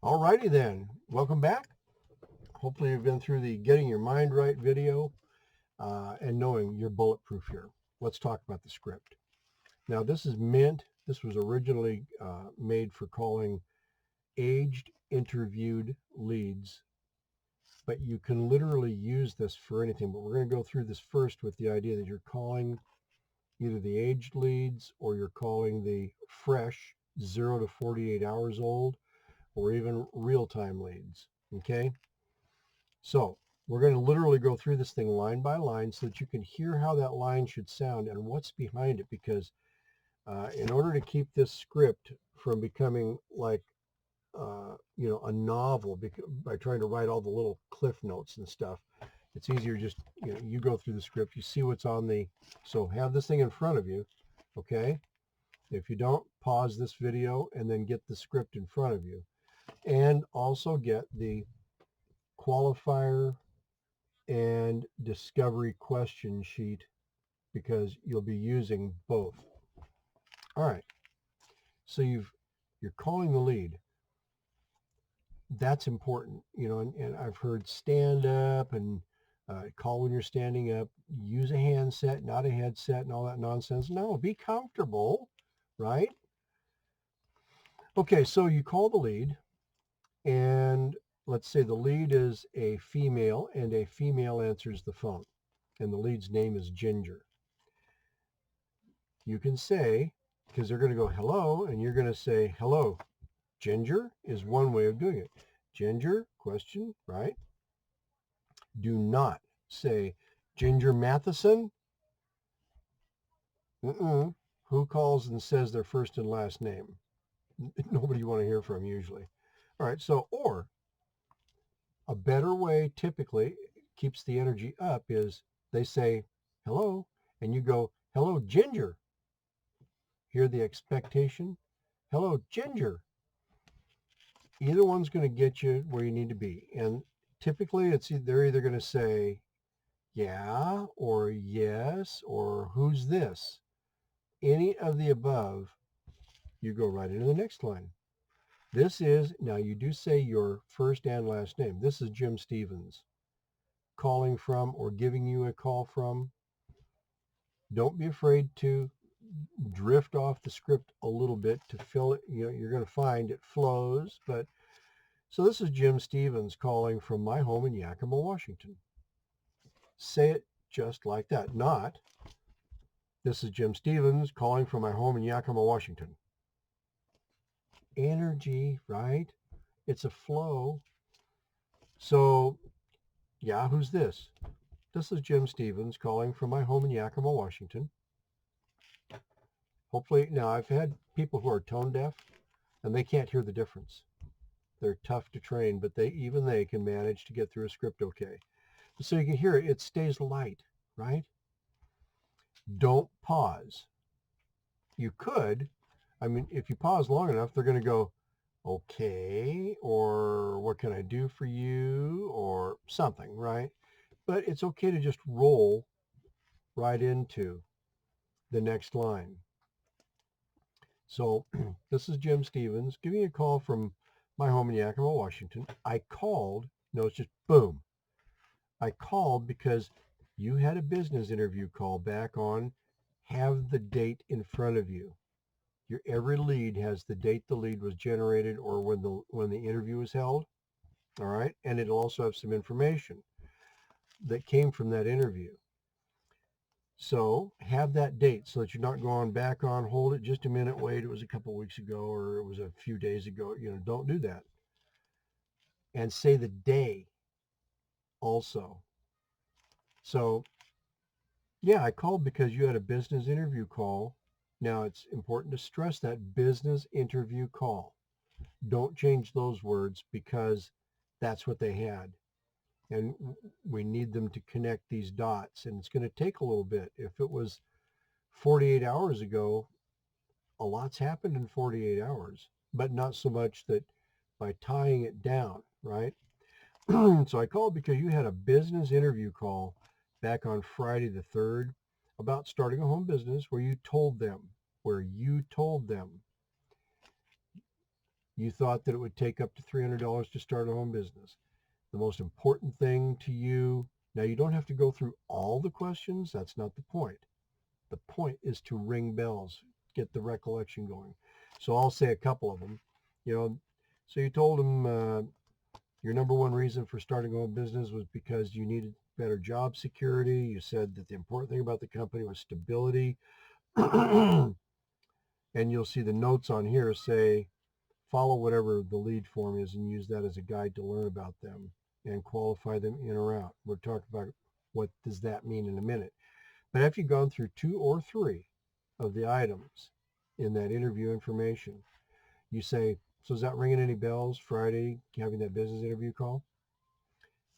Alrighty then, welcome back. Hopefully you've been through the Getting Your Mind Right video and knowing you're bulletproof here. Let's talk about the script. Now this is Mint. This was originally made for calling aged interviewed leads, but you can literally use this for anything. But we're going to go through this first with the idea that you're calling either the aged leads or you're calling the fresh 0 to 48 hours old or even real-time leads. Okay. So we're going to literally go through this thing line by line so that you can hear how that line should sound and what's behind it. Because in order to keep this script from becoming like, a novel by trying to write all the little cliff notes and stuff, it's easier just, you go through the script, you see what's on so have this thing in front of you, okay? If you don't, pause this video and then get the script in front of you. And also get the qualifier and discovery question sheet because you'll be using both. All right. So you're calling the lead. That's important, and I've heard stand up and call when you're standing up, use a handset, not a headset and all that nonsense. No, be comfortable, right? Okay, so you call the lead and let's say the lead is a female and a female answers the phone and the lead's name is Ginger. You can say, because they're going to go hello, and you're going to say hello. Ginger is one way of doing it. Ginger, question, right? Do not say Ginger Matheson. Who calls and says their first and last name? Nobody you want to hear from usually. All right, so, or a better way typically keeps the energy up is they say hello, and you go, hello, Ginger. Hear the expectation? Hello, Ginger. Either one's going to get you where you need to be. And typically they're either going to say, yeah, or yes, or who's this? Any of the above, you go right into the next line. Now you do say your first and last name. This is Jim Stevens calling from or giving you a call from. Don't be afraid to drift off the script a little bit to fill it. You're going to find it flows, but so this is Jim Stevens calling from my home in Yakima, Washington. Say it just like that. Not, this is Jim Stevens calling from my home in Yakima, Washington. Energy, right? It's a flow. So, yeah, who's this? This is Jim Stevens calling from my home in Yakima, Washington. Hopefully, now I've had people who are tone deaf and they can't hear the difference. They're tough to train, but even they can manage to get through a script okay. So you can hear it stays light, right? Don't pause. You could, if you pause long enough, they're going to go, okay, or what can I do for you, or something, right? But it's okay to just roll right into the next line. So this is Jim Stevens giving you a call from my home in Yakima, Washington. I called, no, it's just boom. I called because you had a business interview call back on, have the date in front of you. Every lead has the date the lead was generated or when the interview was held. All right. And it'll also have some information that came from that interview. So have that date so that you're not going back on, hold it just a minute, wait, it was a couple of weeks ago or it was a few days ago. Don't do that. And say the day also. So yeah, I called because you had a business interview call. Now it's important to stress that business interview call. Don't change those words because that's what they had. And we need them to connect these dots. And it's going to take a little bit. If it was 48 hours ago, a lot's happened in 48 hours, but not so much that by tying it down, right? So I called because you had a business interview call back on Friday the 3rd about starting a home business where you told them You thought that it would take up to $300 to start a home business. The most important thing to you, now you don't have to go through all the questions. That's not the point. The point is to ring bells, get the recollection going. So I'll say a couple of them. So you told them your number one reason for starting a home business was because you needed better job security. You said that the important thing about the company was stability. And you'll see the notes on here say, follow whatever the lead form is and use that as a guide to learn about them and qualify them in or out. We'll talk about what does that mean in a minute. But after you've gone through 2 or 3 of the items in that interview information, you say, so is that ringing any bells Friday, having that business interview call?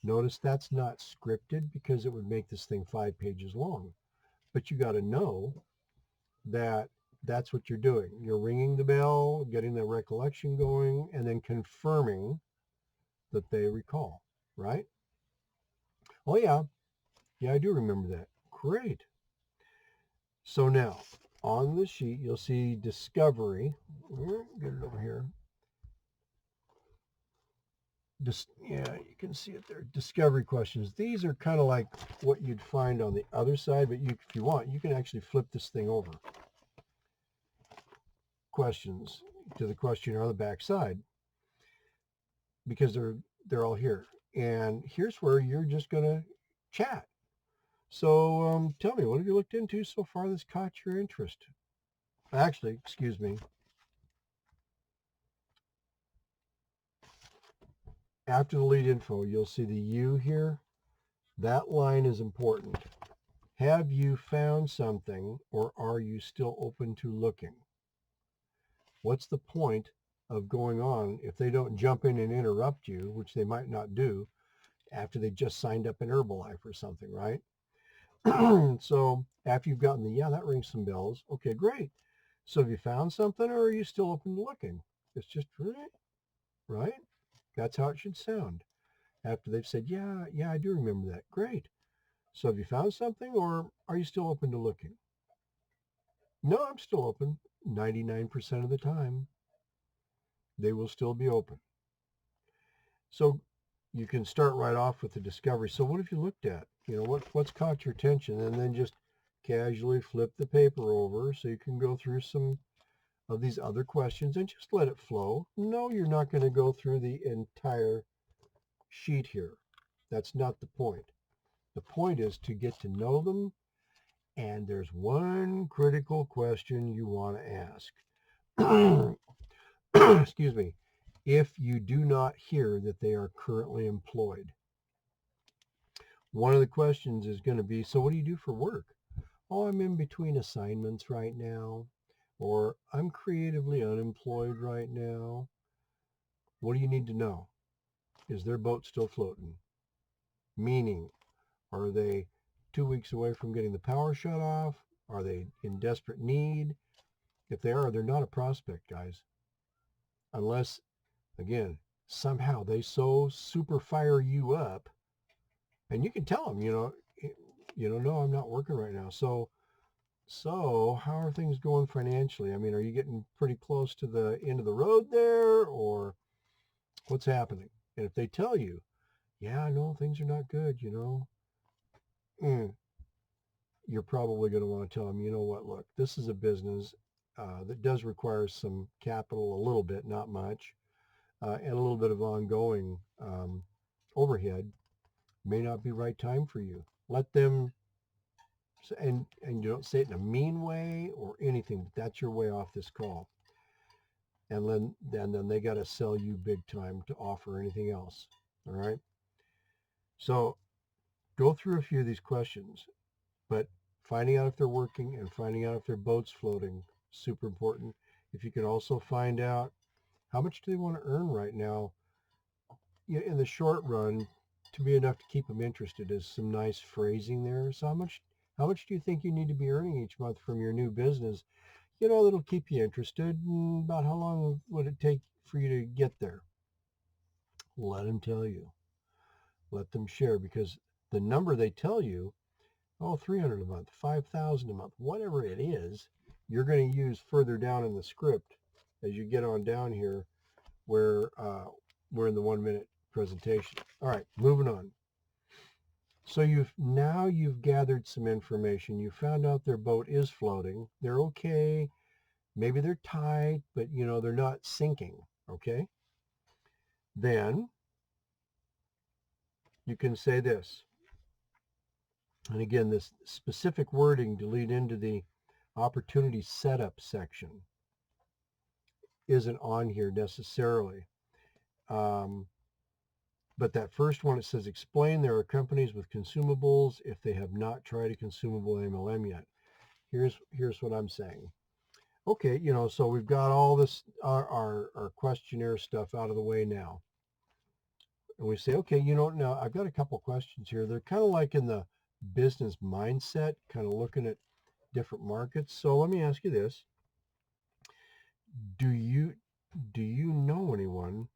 Notice that's not scripted because it would make this thing 5 pages long. But you got to know that that's what you're doing. You're ringing the bell, getting the recollection going, and then confirming that they recall, right? Oh, yeah. Yeah, I do remember that. Great. So now, on the sheet, you'll see discovery. Get it over here. Yeah, you can see it there. Discovery questions. These are kind of like what you'd find on the other side, but if you want, you can actually flip this thing over. Questions to the questionnaire on the back side because they're all here. And here's where you're just going to chat. So tell me, what have you looked into so far that's caught your interest? Actually, excuse me. After the lead info, you'll see the you here. That line is important. Have you found something or are you still open to looking? What's the point of going on if they don't jump in and interrupt you, which they might not do after they just signed up in Herbalife or something, right? So after you've gotten yeah, that rings some bells. Okay, great. So have you found something or are you still open to looking? It's just, right? That's how it should sound. After they've said, yeah, I do remember that. Great. So have you found something or are you still open to looking? No, I'm still open. 99% of the time, they will still be open. So you can start right off with the discovery. So what have you looked at? What's caught your attention? And then just casually flip the paper over so you can go through some of these other questions and just let it flow. No, you're not going to go through the entire sheet here. That's not the point. The point is to get to know them. And there's one critical question you want to ask. Excuse me. If you do not hear that they are currently employed. One of the questions is going to be, so what do you do for work? Oh, I'm in between assignments right now. Or I'm creatively unemployed right now. What do you need to know? Is their boat still floating? Meaning, are they 2 weeks away from getting the power shut off? Are they in desperate need? If they are, they're not a prospect, guys. Unless, again, somehow they so super fire you up, and you can tell them, no, I'm not working right now. So how are things going financially? I mean, are you getting pretty close to the end of the road there, or what's happening? And if they tell you, yeah, no, things are not good, you're probably going to want to tell them, you know what, look, this is a business that does require some capital, a little bit, not much, and a little bit of ongoing overhead. May not be right time for you. Let them, and you don't say it in a mean way or anything, but that's your way off this call. And then they got to sell you big time to offer anything else. All right. So go through a few of these questions, but finding out if they're working and finding out if their boat's floating, super important. If you can also find out how much do they want to earn right now in the short run to be enough to keep them interested is some nice phrasing there. So how much do you think you need to be earning each month from your new business? That'll keep you interested. And about how long would it take for you to get there? Let them tell you. Let them share, because the number they tell you, 300 a month, 5,000 a month, whatever it is, you're going to use further down in the script as you get on down here we're in the 1 minute presentation. All right, moving on. So you've gathered some information. You found out their boat is floating. They're okay. Maybe they're tight, but they're not sinking. Okay. Then you can say this. And again, this specific wording to lead into the opportunity setup section isn't on here necessarily. But that first one, it says, explain there are companies with consumables if they have not tried a consumable MLM yet. Here's what I'm saying. Okay, so we've got all this, our questionnaire stuff out of the way now. And we say, okay, now I've got a couple questions here. They're kind of like in the business mindset, kind of looking at different markets. So let me ask you this. Do you know anyone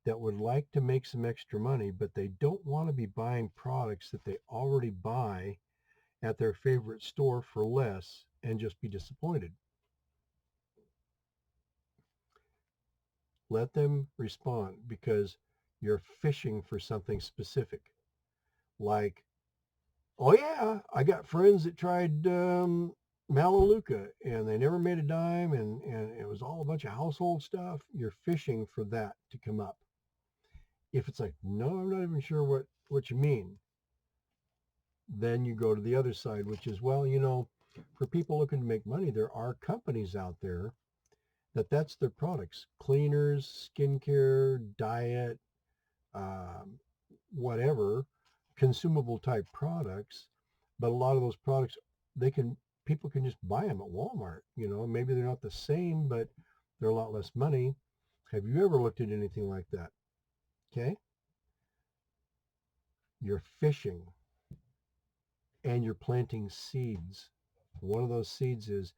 that would like to make some extra money, but they don't want to be buying products that they already buy at their favorite store for less and just be disappointed? Let them respond, because you're fishing for something specific. Like, oh yeah, I got friends that tried Melaleuca and they never made a dime, and it was all a bunch of household stuff. You're fishing for that to come up. If it's like, no, I'm not even sure what you mean, then you go to the other side, which is, well, for people looking to make money, there are companies out there that's their products: cleaners, skincare, diet, whatever, consumable type products. But a lot of those products, people can just buy them at Walmart. Maybe they're not the same, but they're a lot less money. Have you ever looked at anything like that? Okay. You're fishing and you're planting seeds. One of those seeds is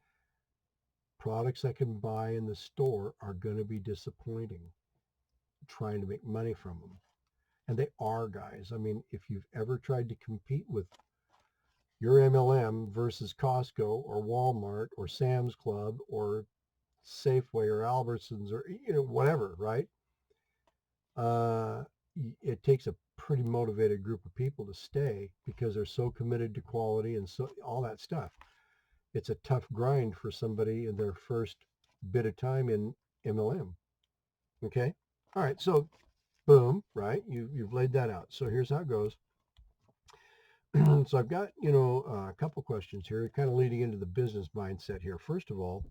products I can buy in the store are going to be disappointing, trying to make money from them. And they are, guys. I mean, if you've ever tried to compete with your MLM versus Costco or Walmart or Sam's Club or Safeway or Albertsons or whatever, right? It takes a pretty motivated group of people to stay, because they're so committed to quality and so all that stuff. It's a tough grind for somebody in their first bit of time in MLM. Okay. All right. So boom, right? You've laid that out. So here's how it goes. So I've got, a couple questions here, kind of leading into the business mindset here. First of all,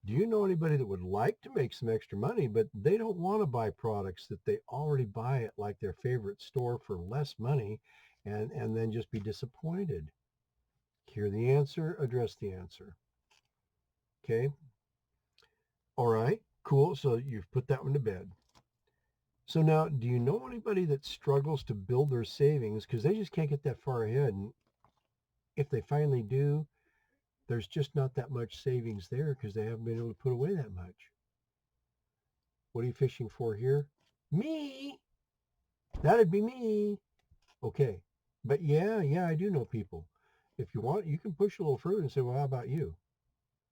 do you know anybody that would like to make some extra money, but they don't want to buy products that they already buy at like their favorite store for less money, and then just be disappointed? Hear the answer, address the answer. Okay. All right, cool. So you've put that one to bed. So now, do you know anybody that struggles to build their savings because they just can't get that far ahead? And if they finally do, there's just not that much savings there because they haven't been able to put away that much. What are you fishing for here? Me. That'd be me. Okay. But yeah, I do know people. If you want, you can push a little further and say, well, how about you?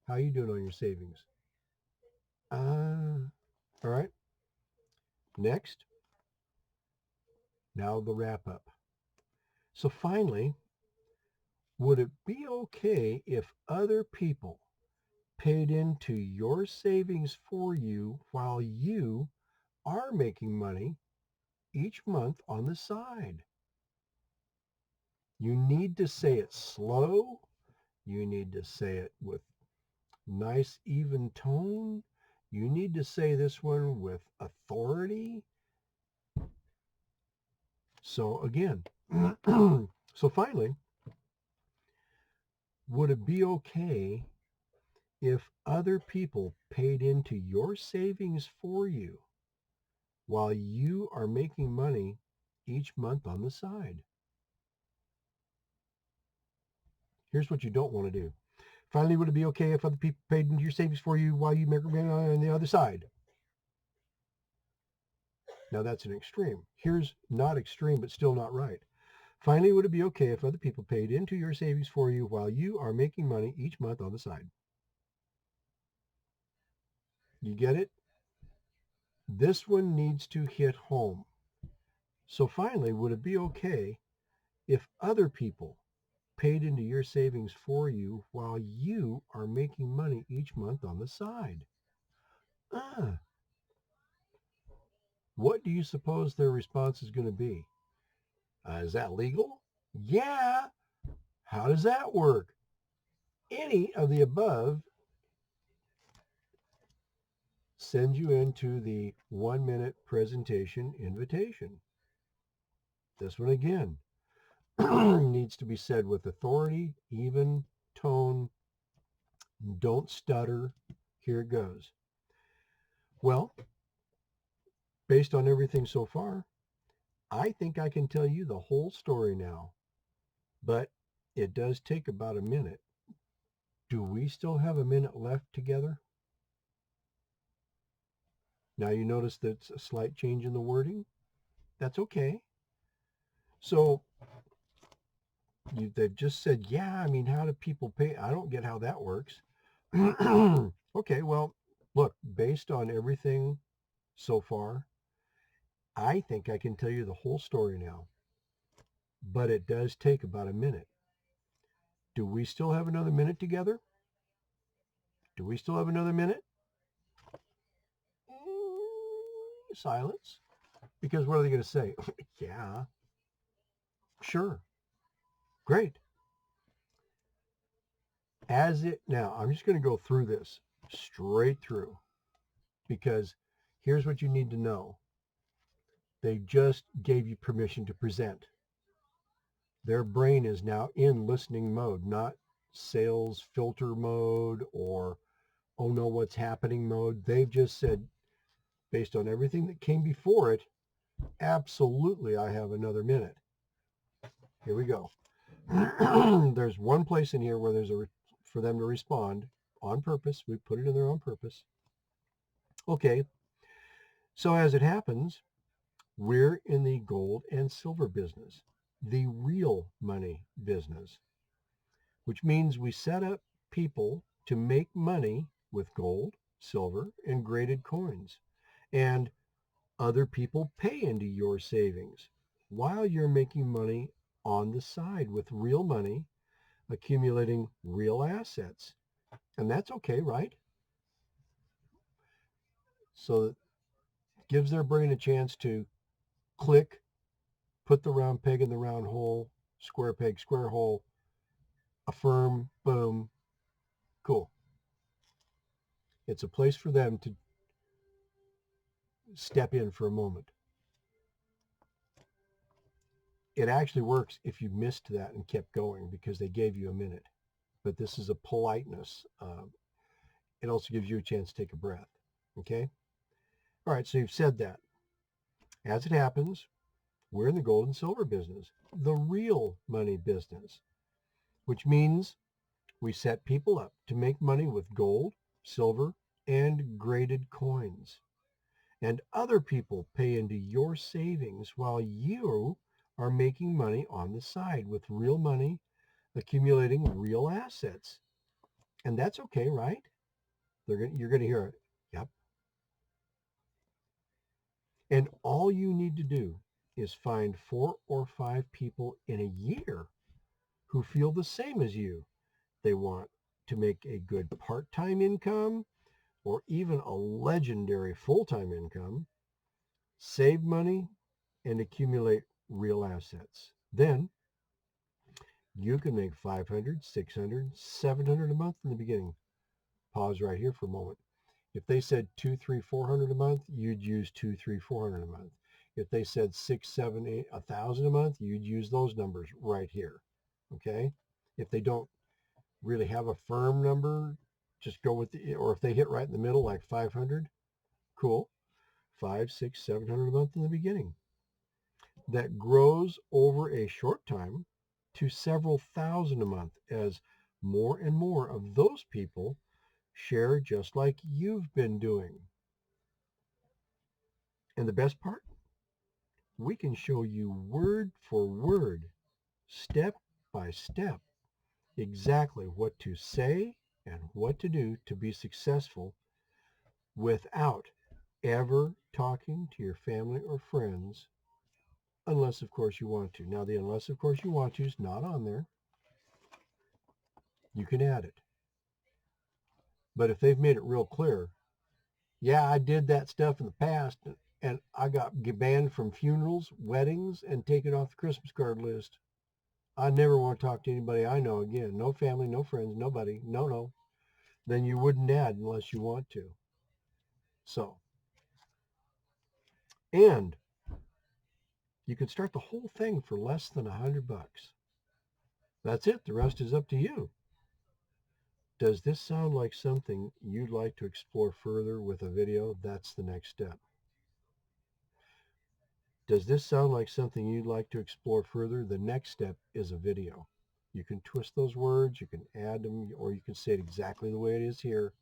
How are you doing on your savings? All right. Next. Now the wrap up. So finally, would it be okay if other people paid into your savings for you while you are making money each month on the side? You need to say it slow. You need to say it with nice, even tone. You need to say this one with authority. So again, so finally, would it be okay if other people paid into your savings for you while you are making money each month on the side? Here's what you don't want to do. Finally, would it be okay if other people paid into your savings for you while you make money on the other side? Now that's an extreme. Here's not extreme, but still not right. Finally, would it be okay if other people paid into your savings for you while you are making money each month on the side? You get it? This one needs to hit home. So finally, would it be okay if other people paid into your savings for you while you are making money each month on the side? Ah, what do you suppose their response is going to be? Is that legal? Yeah. How does that work? Any of the above sends you into the 1-minute presentation invitation. This one again needs to be said with authority, even tone. Don't stutter. Here it goes. Well, based on everything so far, I think I can tell you the whole story now, but it does take about a minute. Do we still have a minute left together? Now you notice that's a slight change in the wording. That's okay. So they've just said, yeah, I mean, how do people pay? I don't get how that works. Okay, well, look, based on everything so far, I think I can tell you the whole story now, but it does take about a minute. Do we still have another minute together? Do we still have another minute? Silence. Because what are they going to say? Yeah, sure, great. Now, I'm just going to go through this straight through because here's what you need to know. They just gave you permission to present. Their brain is now in listening mode, not sales filter mode or, oh no, what's happening mode. They've just said, based on everything that came before it, absolutely, I have another minute. Here we go. There's one place in here where there's for them to respond on purpose. We put it in there on purpose. Okay. So as it happens, we're in the gold and silver business, the real money business, which means we set up people to make money with gold, silver, and graded coins. And other people pay into your savings while you're making money on the side with real money, accumulating real assets. And that's okay, right? So it gives their brain a chance to click, put the round peg in the round hole, square peg, square hole, affirm, boom, cool. It's a place for them to step in for a moment. It actually works if you missed that and kept going because they gave you a minute. But this is a politeness. It also gives you a chance to take a breath. Okay? All right, so you've said that. As it happens, we're in the gold and silver business, the real money business, which means we set people up to make money with gold, silver, and graded coins. And other people pay into your savings while you are making money on the side with real money, accumulating real assets. And that's okay, right? You're going to hear it. Yep. And all you need to do is find 4 or 5 people in a year who feel the same as you. They want to make a good part-time income or even a legendary full-time income, save money, and accumulate real assets. Then you can make 500, 600, 700 a month in the beginning. Pause right here for a moment. If they said 2, 3, 400 a month, you'd use 2, 3, 400 a month. If they said 6, 7, 8, 1,000 a month, you'd use those numbers right here. Okay? If they don't really have a firm number, just go with or if they hit right in the middle, like 500, cool. 5, 6, 700 a month in the beginning. That grows over a short time to several thousand a month as more and more of those people share just like you've been doing. And the best part, we can show you word for word, step by step, exactly what to say and what to do to be successful without ever talking to your family or friends unless, of course, you want to. Now, the unless, of course, you want to is not on there. You can add it. But if they've made it real clear, yeah, I did that stuff in the past and I got banned from funerals, weddings, and taken off the Christmas card list. I never want to talk to anybody I know again. No family, no friends, nobody. No. Then you wouldn't add unless you want to. So, and you can start the whole thing for less than $100. That's it. The rest is up to you. Does this sound like something you'd like to explore further with a video? That's the next step. Does this sound like something you'd like to explore further? The next step is a video. You can twist those words, you can add them, or you can say it exactly the way it is here.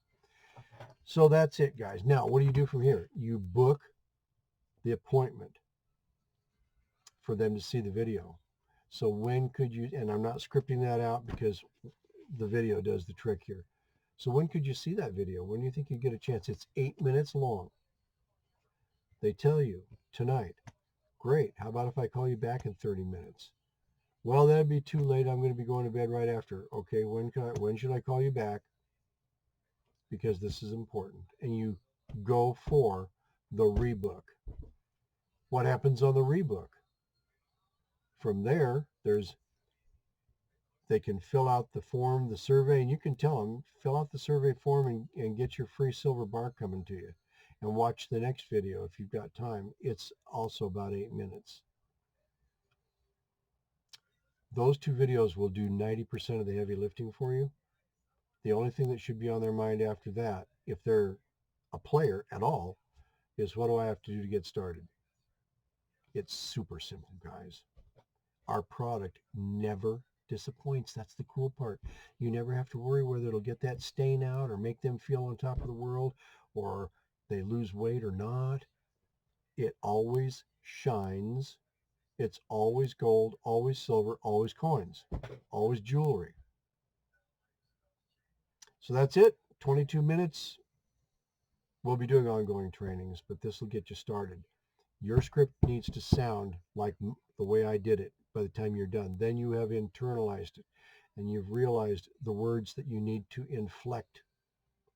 So that's it, guys. Now, what do you do from here? You book the appointment for them to see the video. So when could you, and I'm not scripting that out because the video does the trick here. So when could you see that video? When do you think you get a chance? It's 8 minutes long. They tell you tonight. Great. How about if I call you back in 30 minutes? Well, that'd be too late. I'm going to be going to bed right after. Okay, when should I call you back? Because this is important. And you go for the rebook. What happens on the rebook? From there, they can fill out the form, the survey, and you can tell them, fill out the survey form and get your free silver bar coming to you. And watch the next video if you've got time. It's also about 8 minutes. Those two videos will do 90% of the heavy lifting for you. The only thing that should be on their mind after that, if they're a player at all, is what do I have to do to get started? It's super simple, guys. Our product never disappoints. That's the cool part. You never have to worry whether it'll get that stain out or make them feel on top of the world or they lose weight or not. It always shines. It's always gold, always silver, always coins, always jewelry. So that's it. 22 minutes. We'll be doing ongoing trainings, but this will get you started. Your script needs to sound like the way I did it by the time you're done. Then you have internalized it and you've realized the words that you need to inflect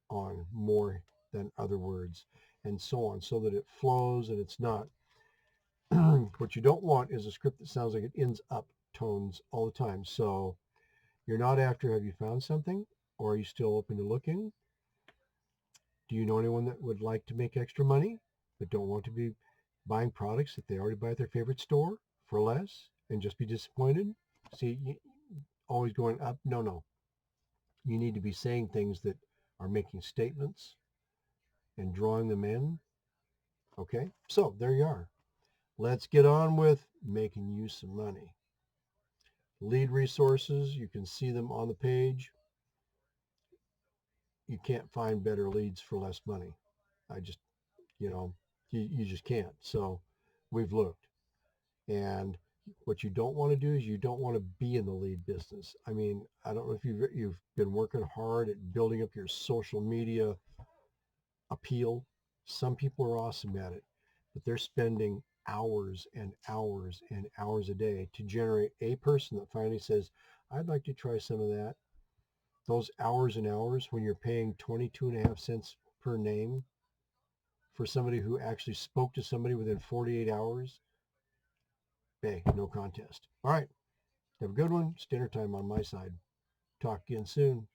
on more than other words and so on, so that it flows and it's not. What you don't want is a script that sounds like it ends up tones all the time. So you're not after, have you found something? Or are you still open to looking? Do you know anyone that would like to make extra money but don't want to be buying products that they already buy at their favorite store for less and just be disappointed? See, always going up. No. You need to be saying things that are making statements and drawing them in. Okay, so there you are. Let's get on with making you some money. Lead resources, you can see them on the page. You can't find better leads for less money. I just, you just can't. So we've looked. And what you don't want to do is you don't want to be in the lead business. I mean, I don't know if you've been working hard at building up your social media appeal. Some people are awesome at it, but they're spending hours and hours and hours a day to generate a person that finally says, I'd like to try some of that. Those hours and hours when you're paying 22.5 cents per name for somebody who actually spoke to somebody within 48 hours, hey, no contest. All right. Have a good one. It's dinner time on my side. Talk again soon.